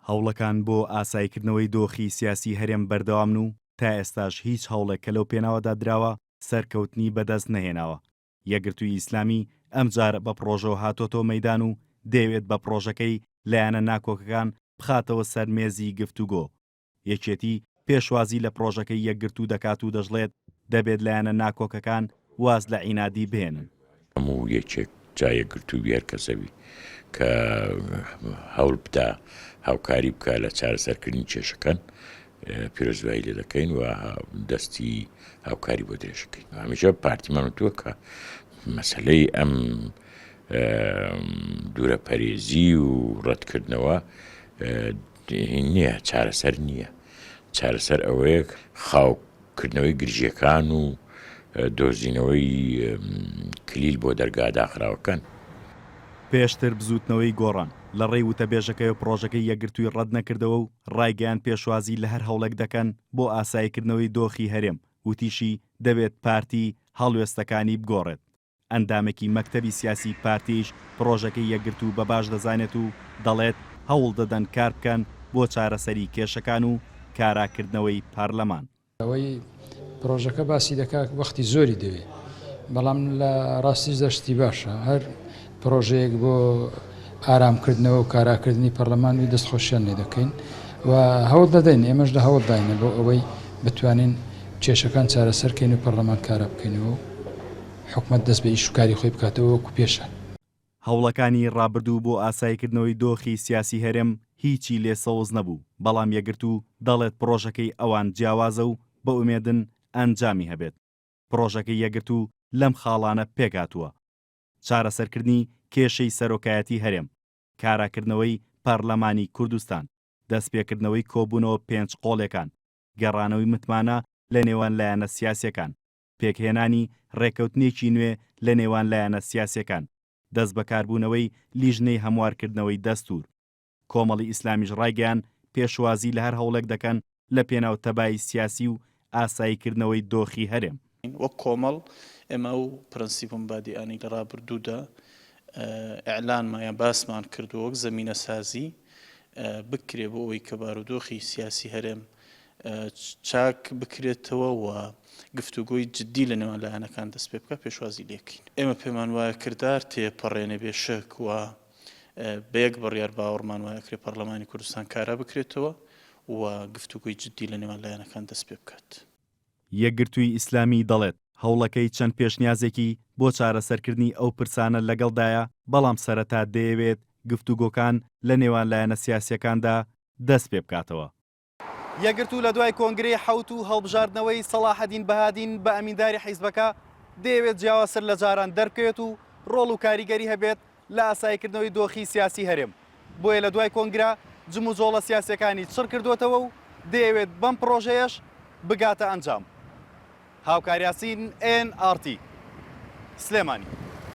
هەوڵەکان بۆ ئاساییکردنەوەی دۆخی سیاسی هەرێم بەردەوامن و تا ئێستاش هیچ هەوڵێک کە لەو پێناوەدا دراوە سەرکەوتنی بەدەست نەهێناوە. یەکگرتووی ئیسلامی ئەمجار بە پرۆژەوە هاتۆتۆ مەیدان و دەیەوێت بە پرۆژەکەی لایەنە ناکۆکەکان بخاتەوە سەر مێزی گفتوگۆ. یەکێتی پێشوازی لە پرۆژەکەی یەکگرتوو دەکات و دەژڵێت دەبێت لایەنە ناکۆکەکان واز لە عینادی بهێنن. هەموو یەکێک جایەگرتوو هەر کەسەوی کە هەوڵ بدا هاوکاری بکە لە چارەسەرکردنی کێشەکان پیرۆزبایی لێ دەکەین و دەستی هاوکاری بۆ درێژەکەین. هەمیشە پارتیمان وتووە کە مەسەلەی ئەم دوورە پەرێزی و ڕەتکردنەوە نییە، چارەسەر نییە. چارەسەر ئەوەیە خاوکردنەوەی گرژیەکان و دۆزینەوەی کلیل بۆ دەرگا داخراوەکان. پێشتر بزوتنەوەی گۆڕان لە ڕێی وتەبێژەکەی و پرۆژەکەی یەکگرتووی ڕەت نەکردەوە و ڕایگەیان پێشوازی لە هەر هەوڵێک دەکەن بۆ ئاساییکردنەوەی دۆخی هەرێم، وتیشی دەبێت پارتی هەڵوێستەکانی بگۆڕێت. ئەندامێکی مەکتەبی سیاسی پارتیش پرۆژەکەی یەکگرتوو بە باش دەزانێت و دەڵێت هەوڵ دەدەن کار بکەن بۆ چارەسەری کێشەکان و کاراکردنەوەی پارلەمان. ئەوەی پرۆژەکە باسی دەکات وەختی زۆری دەوێت، بەڵام لە ڕاستیش دەشتی باشە. هەر پرۆژەیەک بۆ ئارامکردنەوە و کاراکردنی پەرلەمانی دەستخۆشیان لێ دەکەین و هەوڵ دەدەین، ئێمەش لە هەوڵ داینە بۆ ئەوەی بتوانین کێشەکان چارەسەرکەین و پەرلەمان کارە بکەینەوە و حکومەت دەست بە ئیش و کاری خۆی بکاتەوە وەکو پێشە. هەوڵەکانی ڕابردوو بۆ ئاساییکردنەوەی دۆخی سیاسی هەرێم هیچی لێسەوز نەبوو، بەڵام یەکگرتوو دەڵێت پرۆژەکەی ئەوان جیاوازە و بە ئومێدن ئەنجامی هەبێت. پرۆژەکەی یەکگرتوو لەم خاڵانە پێکاتووە: چارەسەرکردنی کێشەی سەرۆکایەتی هەرێم، کاراکردنەوەی پەرلەمانی کوردستان، دەستپێکردنەوەی کۆبوونەوە پێنج قۆڵێکان، گەڕانەوەی متمانە لە نێوان لایەنە سیاسیەکان، پێکهێنانی ڕێکەوتنێکی نوێ لە نێوان لایەنە سیاسیەکان، دەست بەکاربوونەوەی لیژنەی هەموارکردنەوەی دەستور. کۆمەڵی ئیسلامیش ڕایگەیان پێشوازی لە هەر هەوڵێک دەکەن لە پێناو تەبای سیاسی و ئاساییکردنەوەی دۆخی هەرێم. وەک کۆمەڵ ئێمە و پرەنسیپم بادیانی لە ڕابردوودا ئەعلانمایان باسمان کردو وەک زەمینە سازی بکرێ بۆ ئەوەی کە بارودۆخی سیاسی هەرێم چاک بکرێتەوە و گفتوگۆی جددی لە نێوان لایەنەکان دەست پێ بکە پێشوازی لێکین. ئێمە پێمان وایە کردار تێپەڕێنێ بێشک و بەیەک بڕیار باوەڕمان وایە کرێ پەرلەمانی کوردستان کارا بکرێتەوە و گفتوگۆی جددی لە نێوان لایەنەکان دەست پێ بکات. یەکگرتووی ئیسلامی دەڵێت هەوڵەکەی چەند پێشنیازێکی بۆ چارەسەرکردنی ئەو پرسانە لەگەڵدایە، بەڵام سەرەتا دەیەوێت گفتوگۆکان لە نێوان لایەنە سیاسیەکاندا دەست پێ بکاتەوە. یەکگرتوو لە دوای کۆنگرەی حەوت و هەڵبژاردنەوەی سەلاحەدین بەهادین بە ئەمینداری حیزبەکە دەیەوێت جیاوازتر لە جاران دەرکەوێت و ڕۆڵ و کاریگەری هەبێت لە ئاساییکردنەوەی دۆخی سیاسی هەرێم. بۆیە لە دوای کۆنگرە جم و جۆڵە سیاسیەکانی چڕ کردوێتەوە و دەیەوێت بەم پرۆژەیەش بگاتە ئەنجام. هاوکاریاسین NRT سلێمانی.